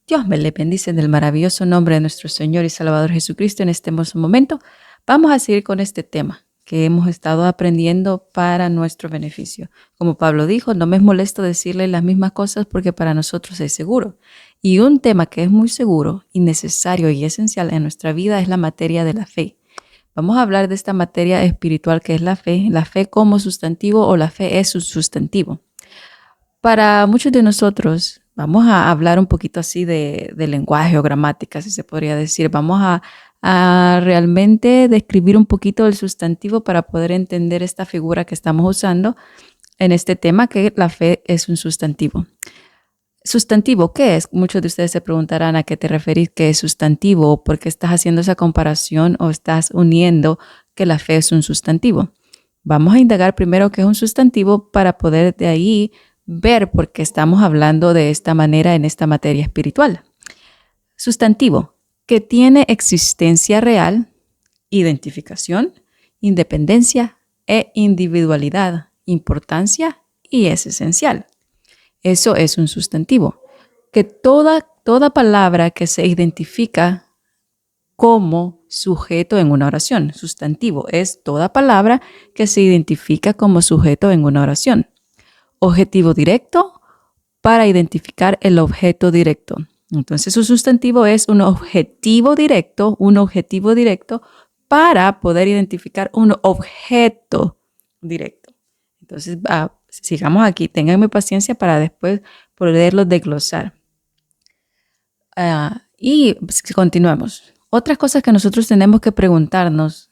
Dios me le bendice en el maravilloso nombre de nuestro Señor y Salvador Jesucristo. En este hermoso momento vamos a seguir con este tema que hemos estado aprendiendo para nuestro beneficio. Como Pablo dijo, no me es molesto decirle las mismas cosas porque para nosotros es seguro. Y un tema que es muy seguro y necesario y esencial en nuestra vida es la materia de la fe. Vamos a hablar de esta materia espiritual que es la fe como sustantivo o la fe es un sustantivo. Para muchos de nosotros, vamos a hablar un poquito así de lenguaje o gramática, si se podría decir. Vamos a realmente describir un poquito el sustantivo para poder entender esta figura que estamos usando en este tema, que la fe es un sustantivo. ¿Sustantivo qué es? Muchos de ustedes se preguntarán a qué te referís, qué es sustantivo, o por qué estás haciendo esa comparación o estás uniendo que la fe es un sustantivo. Vamos a indagar primero qué es un sustantivo para poder de ahí ver por qué estamos hablando de esta manera en esta materia espiritual. Sustantivo, que tiene existencia real, identificación, independencia e individualidad, importancia y es esencial. Eso es un sustantivo. Que toda palabra que se identifica como sujeto en una oración. Sustantivo es toda palabra que se identifica como sujeto en una oración. Objetivo directo para identificar el objeto directo. Entonces, un sustantivo es un objetivo directo para poder identificar un objeto directo. Entonces, sigamos aquí. Ténganme paciencia para después poderlo desglosar. Y continuemos. Otras cosas que nosotros tenemos que preguntarnos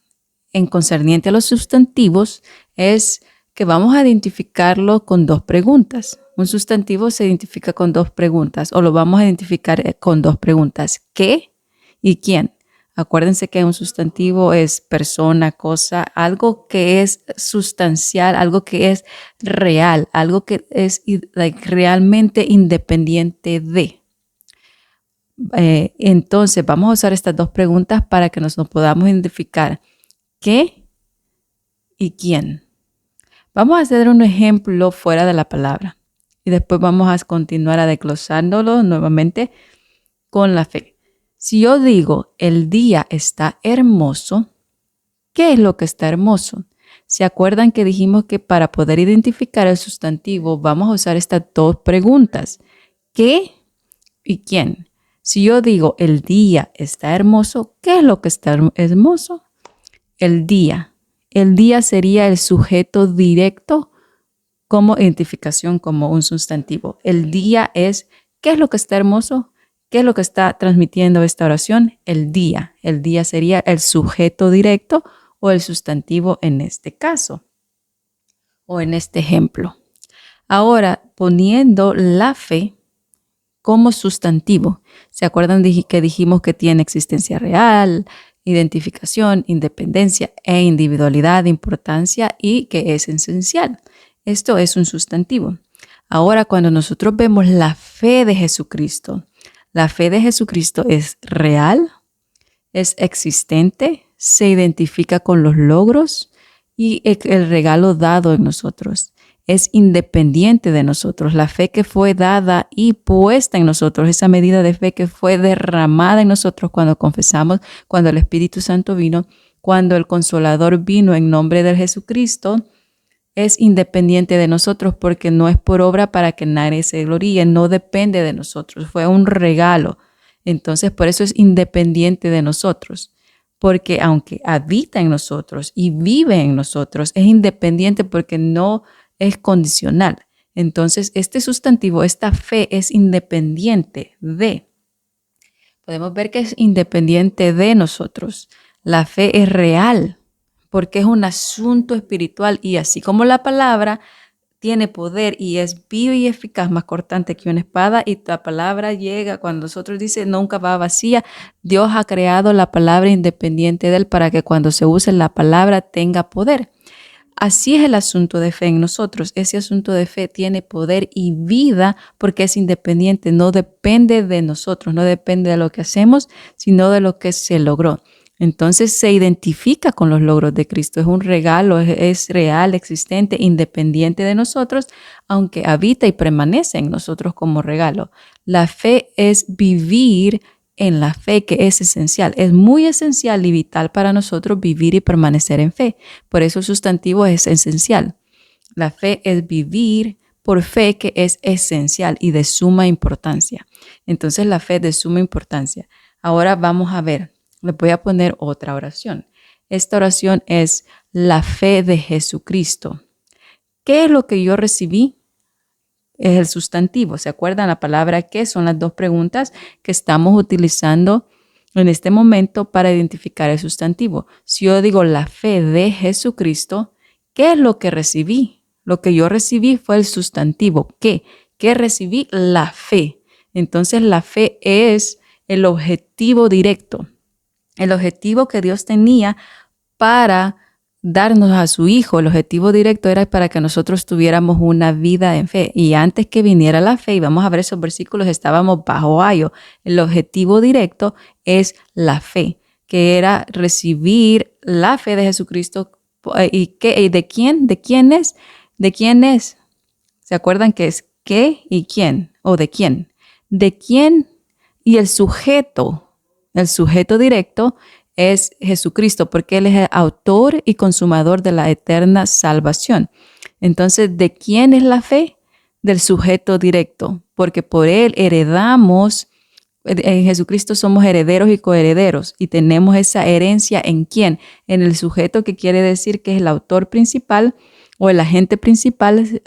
en concerniente a los sustantivos es que vamos a identificarlo con dos preguntas. Un sustantivo se identifica con dos preguntas o lo vamos a identificar con dos preguntas. ¿Qué y quién? Acuérdense que un sustantivo es persona, cosa, algo que es sustancial, algo que es real, algo que es realmente independiente de. Entonces vamos a usar estas dos preguntas para que nos podamos identificar qué y quién. Vamos a hacer un ejemplo fuera de la palabra y después vamos a continuar a desglosándolo nuevamente con la fe. Si yo digo el día está hermoso, ¿qué es lo que está hermoso? ¿Se acuerdan que dijimos que para poder identificar el sustantivo vamos a usar estas dos preguntas? ¿Qué y quién? Si yo digo el día está hermoso, ¿qué es lo que está hermoso? El día. El día sería el sujeto directo como identificación, como un sustantivo. El día es, ¿qué es lo que está hermoso? ¿Qué es lo que está transmitiendo esta oración? El día. El día sería el sujeto directo o el sustantivo en este caso o en este ejemplo. Ahora, poniendo la fe como sustantivo. ¿Se acuerdan que dijimos que tiene existencia real, identificación, independencia e individualidad, importancia y que es esencial? Esto es un sustantivo. Ahora, cuando nosotros vemos la fe de Jesucristo, la fe de Jesucristo es real, es existente, se identifica con los logros y el regalo dado en nosotros. Es independiente de nosotros. La fe que fue dada y puesta en nosotros, esa medida de fe que fue derramada en nosotros cuando confesamos, cuando el Espíritu Santo vino, cuando el Consolador vino en nombre de Jesucristo, es independiente de nosotros porque no es por obra para que nadie se gloríe, no depende de nosotros, fue un regalo. Entonces, por eso es independiente de nosotros, porque aunque habita en nosotros y vive en nosotros, es independiente porque no es condicional. Entonces, este sustantivo, esta fe es independiente de. Podemos ver que es independiente de nosotros. La fe es real porque es un asunto espiritual y así como la palabra tiene poder y es viva y eficaz, más cortante que una espada, y la palabra llega, cuando nosotros dice nunca va vacía, Dios ha creado la palabra independiente de él para que cuando se use la palabra tenga poder. Así es el asunto de fe en nosotros. Ese asunto de fe tiene poder y vida porque es independiente, no depende de nosotros, no depende de lo que hacemos, sino de lo que se logró. Entonces se identifica con los logros de Cristo. Es un regalo, es real, existente, independiente de nosotros, aunque habita y permanece en nosotros como regalo. La fe es vivir en la fe, que es esencial. Es muy esencial y vital para nosotros vivir y permanecer en fe. Por eso el sustantivo es esencial. La fe es vivir por fe, que es esencial y de suma importancia. Entonces la fe es de suma importancia. Ahora vamos a ver. Les voy a poner otra oración. Esta oración es la fe de Jesucristo. ¿Qué es lo que yo recibí? Es el sustantivo. ¿Se acuerdan la palabra qué? Son las dos preguntas que estamos utilizando en este momento para identificar el sustantivo. Si yo digo la fe de Jesucristo, ¿qué es lo que recibí? Lo que yo recibí fue el sustantivo. ¿Qué? ¿Qué recibí? La fe. Entonces la fe es el objetivo directo. El objetivo que Dios tenía para darnos a su Hijo, el objetivo directo era para que nosotros tuviéramos una vida en fe. Y antes que viniera la fe, y vamos a ver esos versículos, estábamos bajo ayo. El objetivo directo es la fe, que era recibir la fe de Jesucristo. ¿Y de quién? ¿De quién es? ¿De quién es? ¿Se acuerdan que es qué y quién? ¿O de quién? ¿De quién? Y el sujeto directo es Jesucristo, porque Él es el autor y consumador de la eterna salvación. Entonces, ¿de quién es la fe? Del sujeto directo, porque por Él heredamos, en Jesucristo somos herederos y coherederos, y tenemos esa herencia ¿en quién? En el sujeto, que quiere decir que es el autor principal o el agente principal,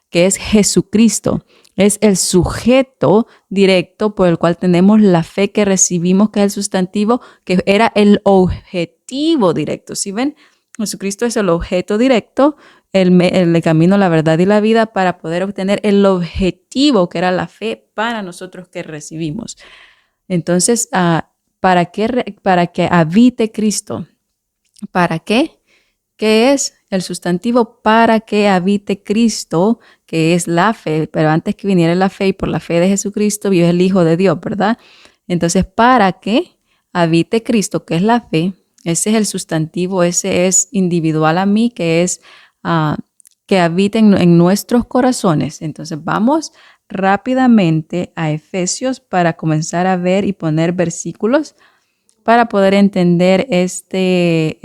que es Jesucristo. Es el sujeto directo por el cual tenemos la fe que recibimos, que es el sustantivo, que era el objetivo directo. ¿Sí ven? Jesucristo es el objeto directo, el camino, la verdad y la vida, para poder obtener el objetivo, que era la fe para nosotros que recibimos. Entonces, ¿para que habite Cristo? ¿Para qué? ¿Qué es el sustantivo? Para que habite Cristo, que es la fe, pero antes que viniera la fe, y por la fe de Jesucristo vio el Hijo de Dios, ¿verdad? Entonces, para que habite Cristo, que es la fe, ese es el sustantivo, ese es individual a mí, que es que habite en nuestros corazones. Entonces, vamos rápidamente a Efesios para comenzar a ver y poner versículos para poder entender este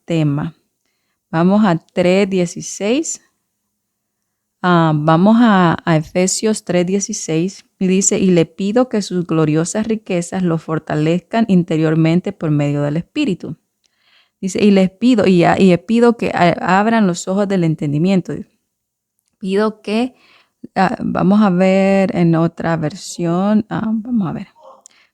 tema. Vamos a 3:16. Vamos a Efesios 3:16 y dice, y le pido que sus gloriosas riquezas lo fortalezcan interiormente por medio del Espíritu. Dice, y les pido, y pido que abran los ojos del entendimiento. Pido que, vamos a ver en otra versión, vamos a ver,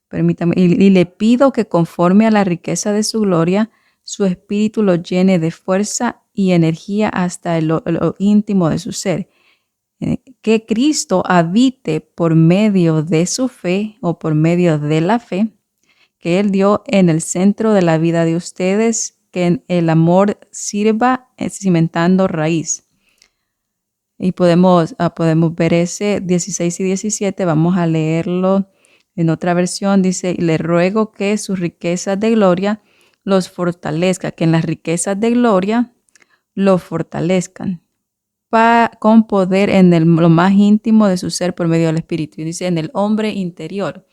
permítame, y le pido que conforme a la riqueza de su gloria, su espíritu lo llene de fuerza y energía hasta lo íntimo de su ser. Que Cristo habite por medio de su fe o por medio de la fe que Él dio en el centro de la vida de ustedes, que el amor sirva cimentando raíz. Y podemos ver ese 16 y 17, vamos a leerlo en otra versión. Dice, le ruego que sus riquezas de gloria los fortalezca, que en las riquezas de gloria los fortalezcan con poder en lo más íntimo de su ser por medio del Espíritu. Y dice, en el hombre interior.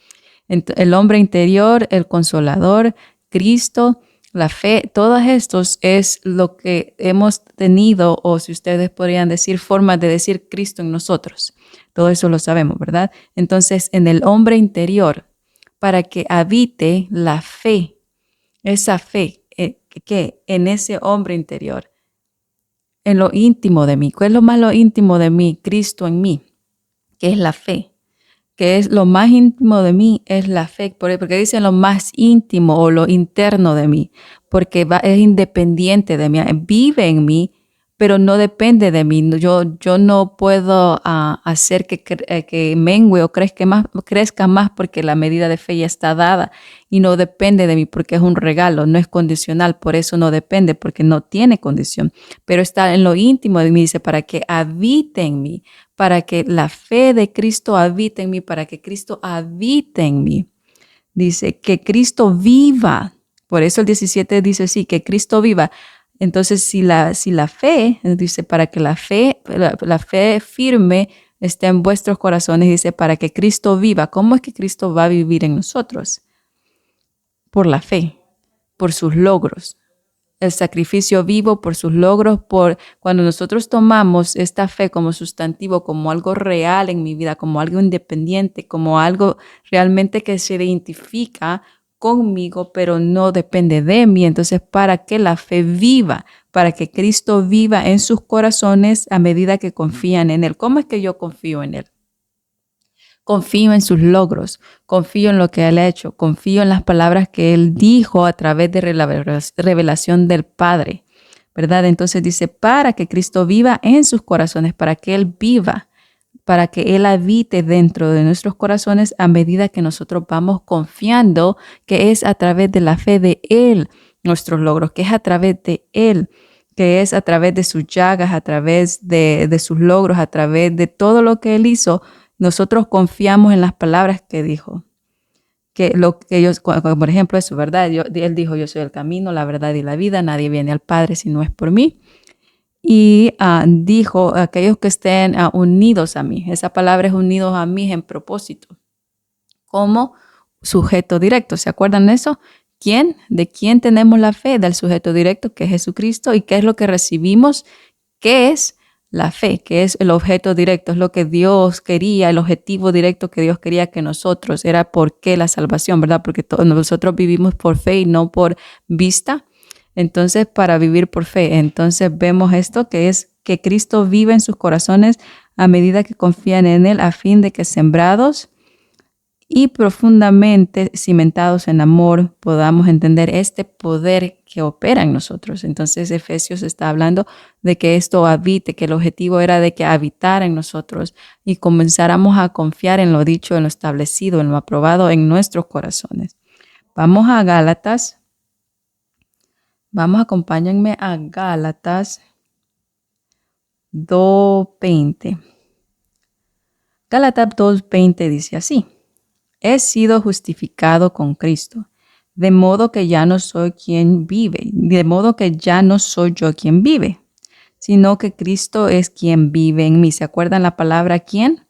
El hombre interior, el Consolador, Cristo, la fe, todos estos es lo que hemos tenido, o si ustedes podrían decir, formas de decir Cristo en nosotros. Todo eso lo sabemos, ¿verdad? Entonces, en el hombre interior, para que habite la fe, esa fe que en ese hombre interior, en lo íntimo de mí. ¿Cuál es lo más lo íntimo de mí? Cristo en mí, que es la fe. Que es lo más íntimo de mí, es la fe. Porque dicen lo más íntimo o lo interno de mí, porque es independiente de mí, vive en mí, pero no depende de mí. Yo no puedo hacer que mengue o crezca más porque la medida de fe ya está dada y no depende de mí porque es un regalo, no es condicional, por eso no depende, porque no tiene condición, pero está en lo íntimo de mí, dice, para que habite en mí, para que la fe de Cristo habite en mí, para que Cristo habite en mí. Dice que Cristo viva Por eso el 17 dice así, que Cristo viva. Entonces, si la fe, dice, para que la fe firme esté en vuestros corazones, dice, para que Cristo viva. ¿Cómo es que Cristo va a vivir en nosotros? Por la fe, por sus logros. El sacrificio vivo por sus logros, por cuando nosotros tomamos esta fe como sustantivo, como algo real en mi vida, como algo independiente, como algo realmente que se identifica conmigo, pero no depende de mí. Entonces, para que la fe viva, para que Cristo viva en sus corazones a medida que confían en Él. ¿Cómo es que yo confío en Él? Confío en sus logros, confío en lo que Él ha hecho, confío en las palabras que Él dijo a través de la revelación del Padre, ¿verdad? Entonces dice, para que Cristo viva en sus corazones, para que Él viva, para que Él habite dentro de nuestros corazones a medida que nosotros vamos confiando que es a través de la fe de Él nuestros logros, que es a través de Él, que es a través de sus llagas, a través de sus logros, a través de todo lo que Él hizo. Nosotros confiamos en las palabras que dijo, que lo que ellos, por ejemplo, eso, ¿verdad? Él dijo, yo soy el camino, la verdad y la vida, nadie viene al Padre si no es por mí. Y dijo, aquellos que estén unidos a mí, esa palabra es unidos a mí en propósito, como sujeto directo, ¿se acuerdan de eso? ¿Quién? ¿De quién tenemos la fe? Del sujeto directo, que es Jesucristo. ¿Y qué es lo que recibimos? ¿Qué es? La fe, que es el objeto directo, es lo que Dios quería, el objetivo directo que Dios quería que nosotros, era por qué la salvación, ¿verdad? Porque nosotros vivimos por fe y no por vista. Entonces, para vivir por fe, entonces vemos esto que es que Cristo vive en sus corazones a medida que confían en Él, a fin de que sembrados y profundamente cimentados en amor podamos entender este poder que opera en nosotros. Entonces Efesios está hablando de que esto habite, que el objetivo era de que habitara en nosotros y comenzáramos a confiar en lo dicho, en lo establecido, en lo aprobado en nuestros corazones. Vamos a Gálatas. Acompáñenme a Gálatas 2:20. Gálatas 2:20 dice así: he sido justificado con Cristo, de modo que ya no soy quien vive, de modo que ya no soy yo quien vive, sino que Cristo es quien vive en mí. ¿Se acuerdan la palabra quién?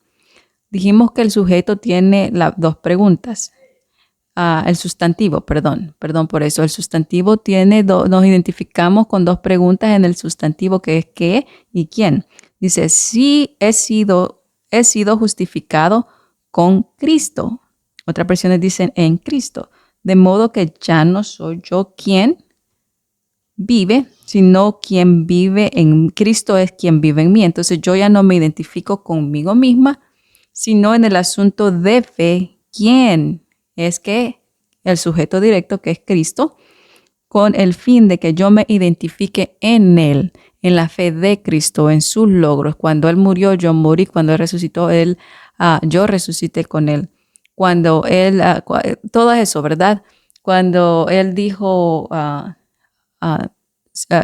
Dijimos que el sujeto tiene dos preguntas. El sustantivo, perdón por eso. El sustantivo tiene nos identificamos con dos preguntas en el sustantivo, que es qué y quién. Dice, sí, he sido justificado con Cristo. Otras versiones dicen en Cristo, de modo que ya no soy yo quien vive, sino quien vive en Cristo es quien vive en mí. Entonces yo ya no me identifico conmigo misma, sino en el asunto de fe, quién es que el sujeto directo, que es Cristo, con el fin de que yo me identifique en Él, en la fe de Cristo, en sus logros. Cuando Él murió, yo morí. Cuando Él resucitó, yo resucité con Él. Cuando Él, todo eso, ¿verdad? Cuando Él dijo,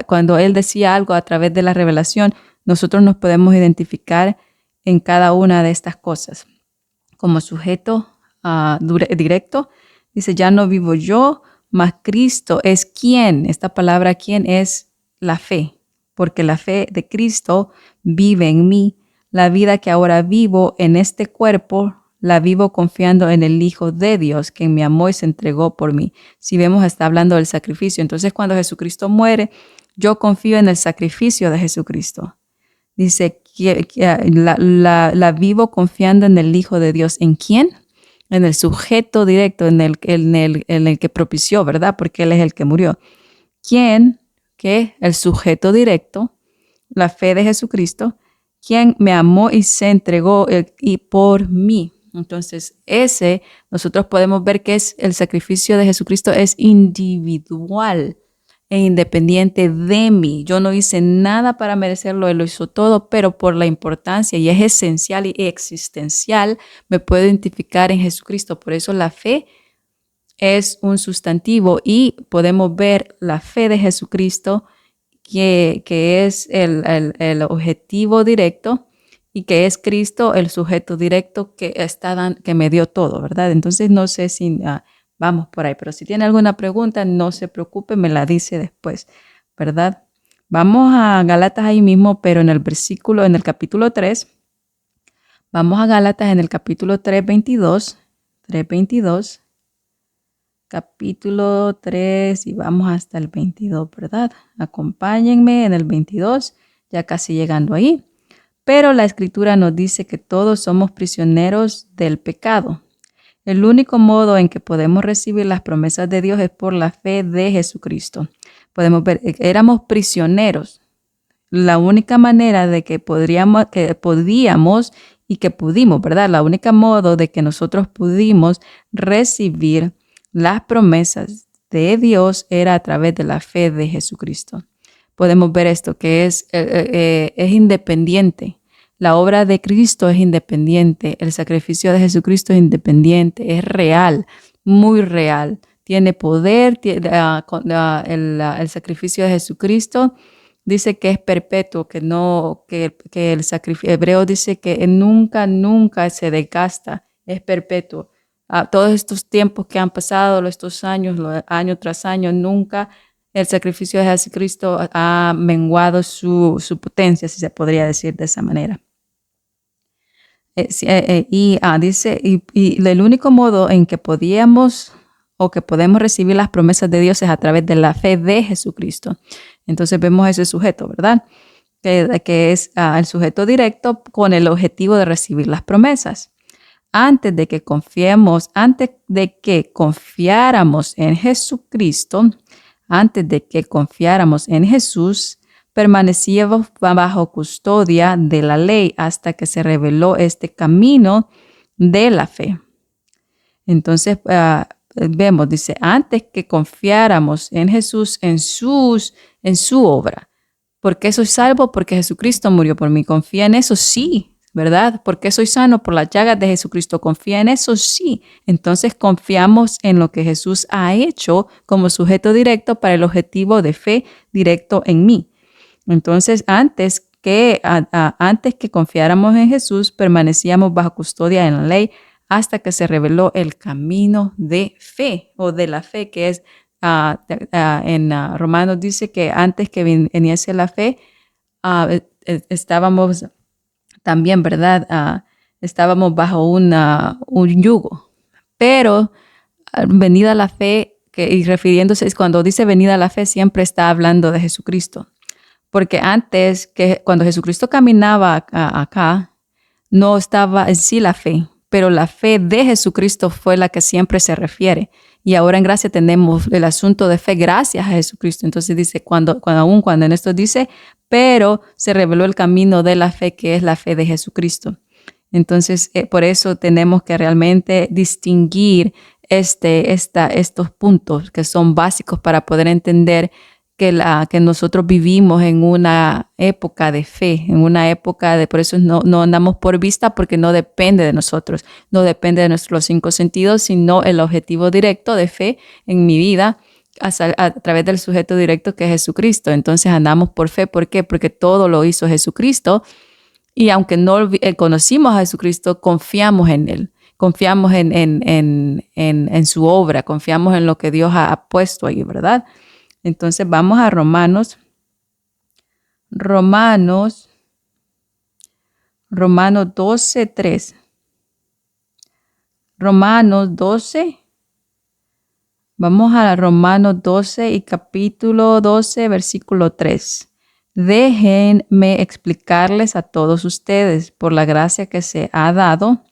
cuando Él decía algo a través de la revelación, nosotros nos podemos identificar en cada una de estas cosas. Como sujeto directo, dice, ya no vivo yo, mas Cristo es quien. Esta palabra quien es la fe, porque la fe de Cristo vive en mí. La vida que ahora vivo en este cuerpo, la vivo confiando en el Hijo de Dios, que me amó y se entregó por mí. Si vemos, está hablando del sacrificio. Entonces, cuando Jesucristo muere, yo confío en el sacrificio de Jesucristo. Dice que la vivo confiando en el Hijo de Dios. ¿En quién? En el sujeto directo, en el que propició, ¿verdad? Porque Él es el que murió. ¿Quién? Que el sujeto directo, la fe de Jesucristo, quien me amó y se entregó y por mí. Entonces, nosotros podemos ver que es el sacrificio de Jesucristo es individual e independiente de mí. Yo no hice nada para merecerlo, Él lo hizo todo, pero por la importancia, y es esencial y existencial, me puedo identificar en Jesucristo. Por eso la fe es un sustantivo y podemos ver la fe de Jesucristo, que es el objetivo directo, y que es Cristo el sujeto directo que me dio todo, ¿verdad? Entonces no sé si vamos por ahí. Pero si tiene alguna pregunta, no se preocupe, me la dice después, ¿verdad? Vamos a Gálatas ahí mismo, pero en el capítulo 3. Vamos a Gálatas en el capítulo 3:22. Capítulo 3 y vamos hasta el 22, ¿verdad? Acompáñenme en el 22, ya casi llegando ahí. Pero la escritura nos dice que todos somos prisioneros del pecado. El único modo en que podemos recibir las promesas de Dios es por la fe de Jesucristo. Podemos ver, éramos prisioneros. La única manera de que podíamos y que pudimos, ¿verdad? La única modo de que nosotros pudimos recibir las promesas de Dios era a través de la fe de Jesucristo. Podemos ver esto, que es independiente. La obra de Cristo es independiente. El sacrificio de Jesucristo es independiente. Es real, muy real. Tiene poder. El sacrificio de Jesucristo dice que es perpetuo, que el sacrificio hebreo dice que nunca se desgasta. Es perpetuo. Todos estos tiempos que han pasado, estos años, año tras año, nunca el sacrificio de Jesucristo ha menguado su potencia, si se podría decir de esa manera. Dice, el único modo en que podemos recibir las promesas de Dios es a través de la fe de Jesucristo. Entonces vemos ese sujeto, ¿verdad? Que es el sujeto directo con el objetivo de recibir las promesas. Antes de que confiáramos en Jesucristo, antes de que confiáramos en Jesús, permanecíamos bajo custodia de la ley hasta que se reveló este camino de la fe. Entonces, vemos, dice, antes que confiáramos en Jesús, en su obra. ¿Por qué soy salvo? Porque Jesucristo murió por mí. ¿Confía en eso? Sí. ¿Verdad? ¿Por qué soy sano? Por las llagas de Jesucristo. ¿Confía en eso? Sí. Entonces confiamos en lo que Jesús ha hecho como sujeto directo para el objetivo de fe directo en mí. Entonces, antes que confiáramos en Jesús, permanecíamos bajo custodia en la ley hasta que se reveló el camino de fe o de la fe, que es en Romanos dice que antes que viniese la fe, estábamos también, ¿verdad? Estábamos bajo un yugo. Pero venida la fe, y refiriéndose, cuando dice venida la fe, siempre está hablando de Jesucristo. Porque antes, cuando Jesucristo caminaba acá, no estaba en sí la fe, pero la fe de Jesucristo fue la que siempre se refiere. Y ahora en gracia tenemos el asunto de fe gracias a Jesucristo. Entonces dice, cuando en esto dice, pero se reveló el camino de la fe, que es la fe de Jesucristo. Entonces, por eso tenemos que realmente distinguir estos puntos que son básicos para poder entender que nosotros vivimos en una época de fe, en una época por eso no andamos por vista, porque no depende de nosotros, no depende de nuestros 5 sentidos, sino el objetivo directo de fe en mi vida a través del sujeto directo que es Jesucristo. Entonces andamos por fe. ¿Por qué? Porque todo lo hizo Jesucristo, y aunque no conocimos a Jesucristo, confiamos en Él, confiamos en su obra, confiamos en lo que Dios ha puesto ahí, ¿verdad? Entonces vamos a Romanos 12:3. Romanos 12. Vamos a Romanos 12 y capítulo 12, versículo 3. Déjenme explicarles a todos ustedes, por la gracia que se ha dado,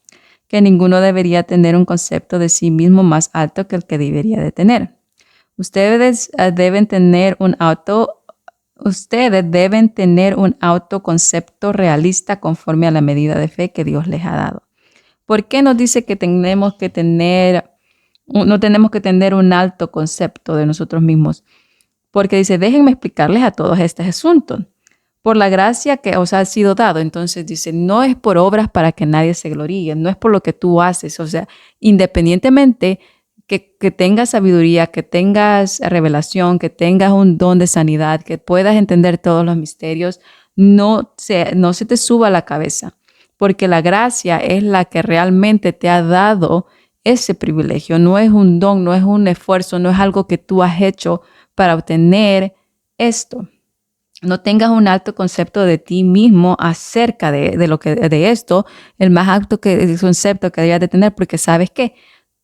que ninguno debería tener un concepto de sí mismo más alto que el que debería de tener. Ustedes deben tener un autoconcepto realista conforme a la medida de fe que Dios les ha dado. ¿Por qué nos dice que no tenemos que tener un alto concepto de nosotros mismos? Porque dice, déjenme explicarles a todos este asunto. Por la gracia que os ha sido dado. Entonces dice, no es por obras para que nadie se gloríe, no es por lo que tú haces. O sea, independientemente que tengas sabiduría, que tengas revelación, que tengas un don de sanidad, que puedas entender todos los misterios, no se te suba a la cabeza, porque la gracia es la que realmente te ha dado ese privilegio. No es un don, no es un esfuerzo, no es algo que tú has hecho para obtener esto. No tengas un alto concepto de ti mismo acerca de esto, el más alto concepto que debías de tener, porque sabes que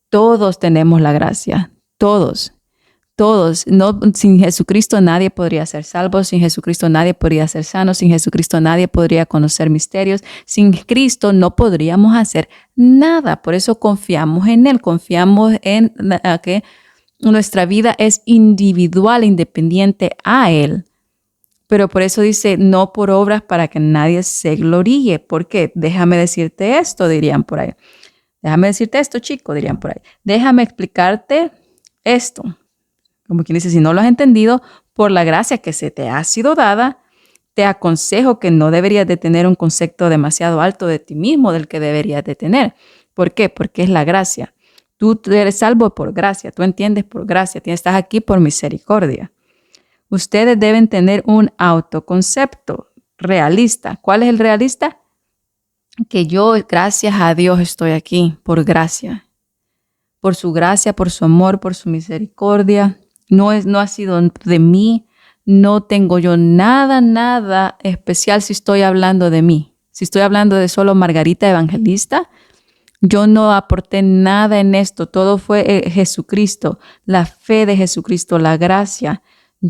todos tenemos la gracia, todos. Todos, no, sin Jesucristo nadie podría ser salvo, sin Jesucristo nadie podría ser sano, sin Jesucristo nadie podría conocer misterios, sin Cristo no podríamos hacer nada. Por eso confiamos en Él, confiamos en que nuestra vida es individual, independiente a Él. Pero por eso dice, no por obras para que nadie se gloríe. ¿Por qué? Déjame decirte esto, dirían por ahí. Déjame decirte esto, chico, dirían por ahí. Déjame explicarte esto. Como quien dice, si no lo has entendido, por la gracia que se te ha sido dada, te aconsejo que no deberías de tener un concepto demasiado alto de ti mismo del que deberías de tener. ¿Por qué? Porque es la gracia. Tú eres salvo por gracia, tú entiendes por gracia, estás aquí por misericordia. Ustedes deben tener un autoconcepto realista. ¿Cuál es el realista? Que yo, gracias a Dios, estoy aquí por gracia. Por su gracia, por su amor, por su misericordia. No ha sido de mí. No tengo yo nada especial si estoy hablando de mí. Si estoy hablando de solo Margarita Evangelista, yo no aporté nada en esto. Todo fue Jesucristo, la fe de Jesucristo, la gracia.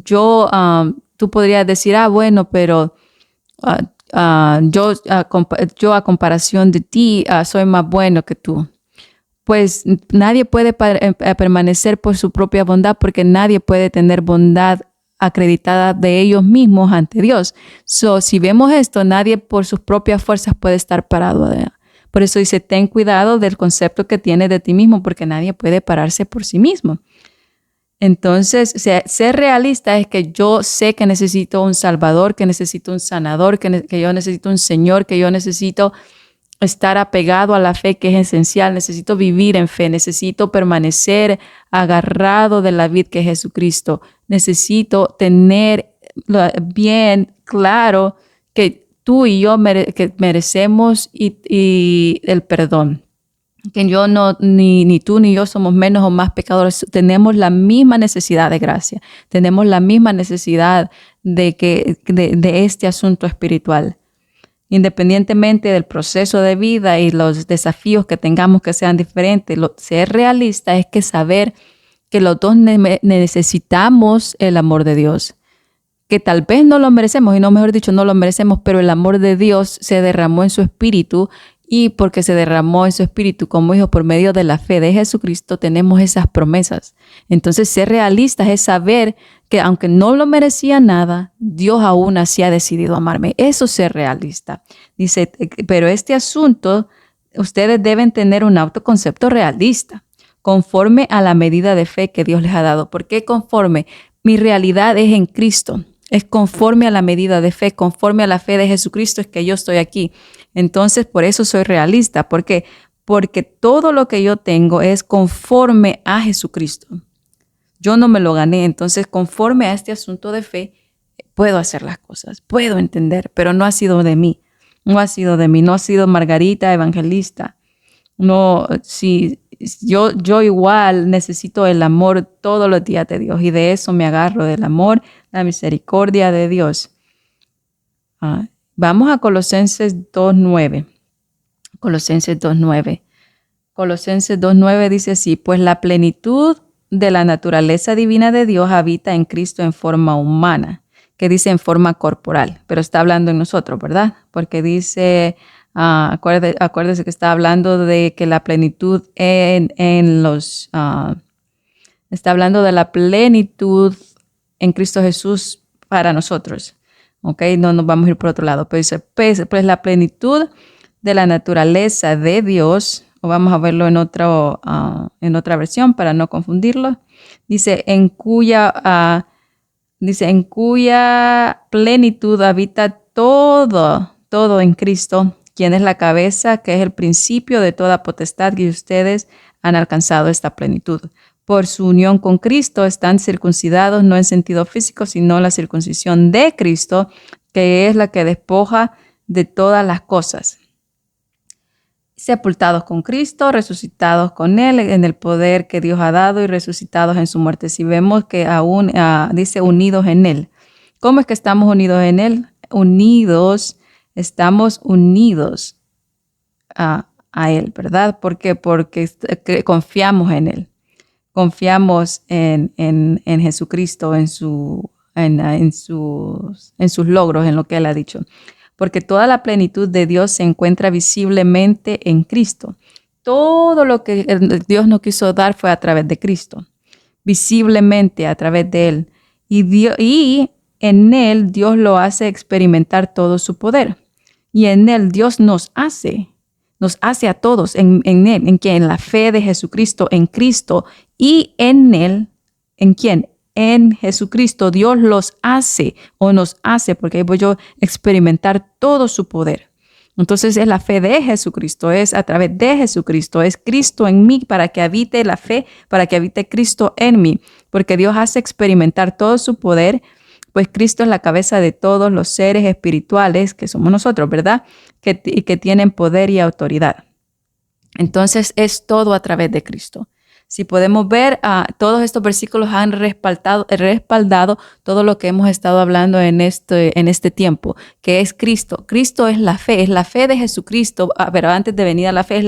Tú podrías decir, bueno, pero yo a comparación de ti soy más bueno que tú. Pues nadie puede permanecer por su propia bondad porque nadie puede tener bondad acreditada de ellos mismos ante Dios. Si vemos esto, nadie por sus propias fuerzas puede estar parado. Por eso dice, ten cuidado del concepto que tienes de ti mismo porque nadie puede pararse por sí mismo. Entonces, ser realista es que yo sé que necesito un salvador, que necesito un sanador, que yo necesito un Señor, que yo necesito estar apegado a la fe que es esencial, necesito vivir en fe, necesito permanecer agarrado de la vid que es Jesucristo, necesito tener bien claro que tú y yo que merecemos y el perdón. Que yo ni tú ni yo somos menos o más pecadores, tenemos la misma necesidad de gracia, tenemos la misma necesidad de este asunto espiritual. Independientemente del proceso de vida y los desafíos que tengamos que sean diferentes, ser realista es que saber que los dos necesitamos el amor de Dios, que tal vez no lo merecemos, y no, mejor dicho, no lo merecemos, pero el amor de Dios se derramó en su espíritu. Y porque se derramó en su espíritu, como dijo, por medio de la fe de Jesucristo, tenemos esas promesas. Entonces, ser realistas es saber que aunque no lo merecía nada, Dios aún así ha decidido amarme. Eso es ser realista. Dice, pero este asunto, ustedes deben tener un autoconcepto realista, conforme a la medida de fe que Dios les ha dado. ¿Por qué conforme? Mi realidad es en Cristo. Es conforme a la medida de fe, conforme a la fe de Jesucristo es que yo estoy aquí. Entonces, por eso soy realista. ¿Por qué? Porque todo lo que yo tengo es conforme a Jesucristo. Yo no me lo gané. Entonces, conforme a este asunto de fe, puedo hacer las cosas, puedo entender, pero no ha sido de mí. No ha sido de mí, no ha sido Margarita Evangelista. No, si yo igual necesito el amor todos los días de Dios y de eso me agarro, del amor, la misericordia de Dios. Vamos a Colosenses 2:9. Colosenses 2:9. Colosenses 2:9 dice así, pues la plenitud de la naturaleza divina de Dios habita en Cristo en forma humana, que dice en forma corporal, pero está hablando en nosotros, ¿verdad? Porque dice, acuérdese que está hablando de que la plenitud está hablando de la plenitud en Cristo Jesús para nosotros. ¿Ok? No nos vamos a ir por otro lado. Pero dice, pues la plenitud de la naturaleza de Dios, o vamos a verlo en otra versión para no confundirlo. Dice, en cuya plenitud habita todo en Cristo, quien es la cabeza, que es el principio de toda potestad, y ustedes han alcanzado esta plenitud. Por su unión con Cristo están circuncidados, no en sentido físico, sino la circuncisión de Cristo, que es la que despoja de todas las cosas. sepultados con Cristo, resucitados con Él en el poder que Dios ha dado y resucitados en su muerte. Si vemos que aún dice unidos en Él. ¿Cómo es que estamos unidos en Él? Estamos unidos a Él, ¿verdad? ¿Por qué? Porque confiamos en Él. Confiamos en Jesucristo, en sus logros, en lo que Él ha dicho. Porque toda la plenitud de Dios se encuentra visiblemente en Cristo. Todo lo que Dios nos quiso dar fue a través de Cristo, visiblemente a través de Él. Y en Él Dios lo hace experimentar todo su poder. Y en Él Dios nos hace a todos, en Él, en la fe de Jesucristo, en Cristo, y en Él, ¿en quién? En Jesucristo, Dios los hace o nos hace, porque ahí voy yo a experimentar todo su poder. Entonces es la fe de Jesucristo, es a través de Jesucristo, es Cristo en mí para que habite la fe, para que habite Cristo en mí, porque Dios hace experimentar todo su poder, pues Cristo es la cabeza de todos los seres espirituales que somos nosotros, ¿verdad? Que tienen poder y autoridad. Entonces es todo a través de Cristo. Si podemos ver, todos estos versículos han respaldado todo lo que hemos estado hablando en este tiempo, que es Cristo. Cristo es la fe de Jesucristo, pero antes de venir a la fe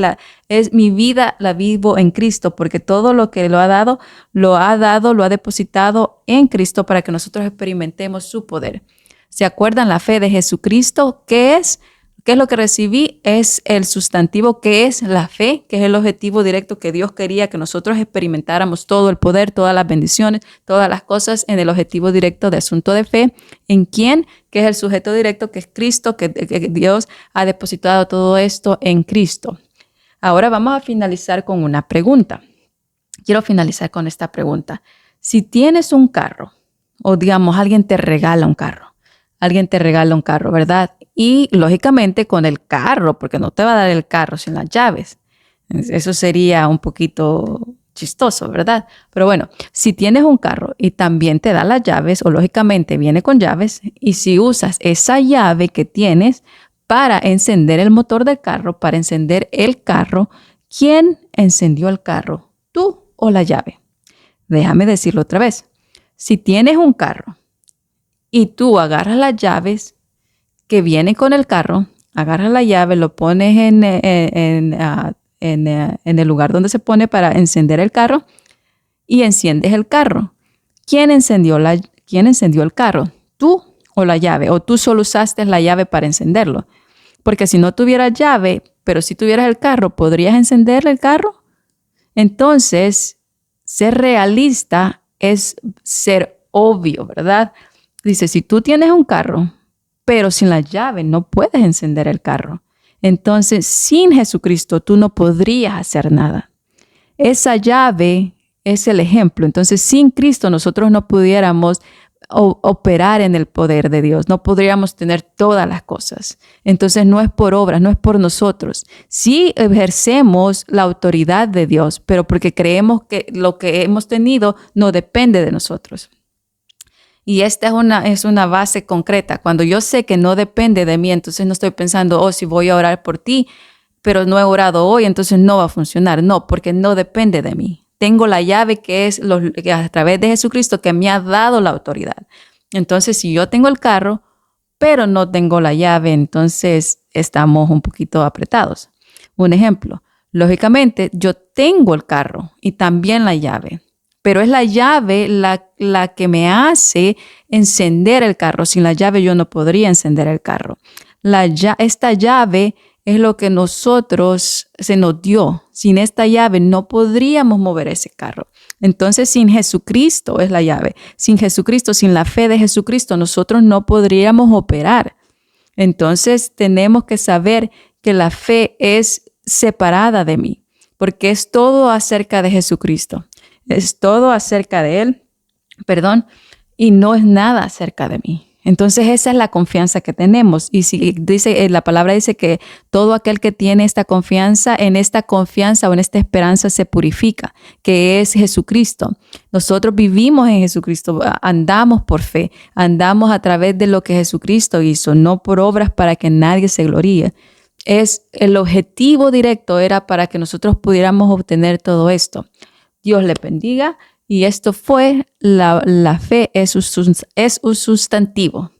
es mi vida, la vivo en Cristo, porque todo lo que lo ha depositado en Cristo para que nosotros experimentemos su poder. ¿Se acuerdan la fe de Jesucristo? ¿Qué es? ¿Qué es lo que recibí? Es el sustantivo que es la fe, que es el objetivo directo que Dios quería que nosotros experimentáramos todo el poder, todas las bendiciones, todas las cosas en el objetivo directo de asunto de fe. ¿En quién? Que es el sujeto directo, que es Cristo, que Dios ha depositado todo esto en Cristo. Ahora vamos a finalizar con una pregunta. Quiero finalizar con esta pregunta. Si tienes un carro, o digamos alguien te regala un carro, ¿verdad? Y lógicamente con el carro, porque no te va a dar el carro sin las llaves. Eso sería un poquito chistoso, ¿verdad? Pero bueno, si tienes un carro y también te da las llaves, o lógicamente viene con llaves, y si usas esa llave que tienes para encender el motor del carro, para encender el carro, ¿quién encendió el carro? ¿Tú o la llave? Déjame decirlo otra vez. Si tienes un carro y tú agarras las llaves que vienen con el carro, agarras la llave, lo pones en el lugar donde se pone para encender el carro y enciendes el carro. ¿Quién encendió el carro? ¿Tú o la llave? ¿O tú solo usaste la llave para encenderlo? Porque si no tuvieras llave, pero si tuvieras el carro, ¿podrías encender el carro? Entonces, ser realista es ser obvio, ¿verdad? Dice, si tú tienes un carro, pero sin la llave no puedes encender el carro. Entonces, sin Jesucristo tú no podrías hacer nada. Esa llave es el ejemplo. Entonces, sin Cristo nosotros no pudiéramos operar en el poder de Dios. No podríamos tener todas las cosas. Entonces, no es por obras, no es por nosotros. Sí ejercemos la autoridad de Dios, pero porque creemos que lo que hemos tenido no depende de nosotros. Y esta es una base concreta. Cuando yo sé que no depende de mí, entonces no estoy pensando, si voy a orar por ti, pero no he orado hoy, entonces no va a funcionar. No, porque no depende de mí. Tengo la llave que es a través de Jesucristo que me ha dado la autoridad. Entonces, si yo tengo el carro, pero no tengo la llave, entonces estamos un poquito apretados. Un ejemplo, lógicamente yo tengo el carro y también la llave. Pero es la llave la que me hace encender el carro. Sin la llave yo no podría encender el carro. Esta llave es lo que se nos dio. Sin esta llave no podríamos mover ese carro. Entonces, sin Jesucristo es la llave. Sin Jesucristo, sin la fe de Jesucristo, nosotros no podríamos operar. Entonces, tenemos que saber que la fe es separada de mí, porque es todo acerca de Jesucristo. Es todo acerca de Él, y no es nada acerca de mí. Entonces esa es la confianza que tenemos. Y si la palabra dice que todo aquel que tiene esta confianza o en esta esperanza se purifica, que es Jesucristo. Nosotros vivimos en Jesucristo, andamos por fe, andamos a través de lo que Jesucristo hizo, no por obras para que nadie se gloríe. el objetivo directo era para que nosotros pudiéramos obtener todo esto. Dios le bendiga. Y esto fue la fe es un sustantivo.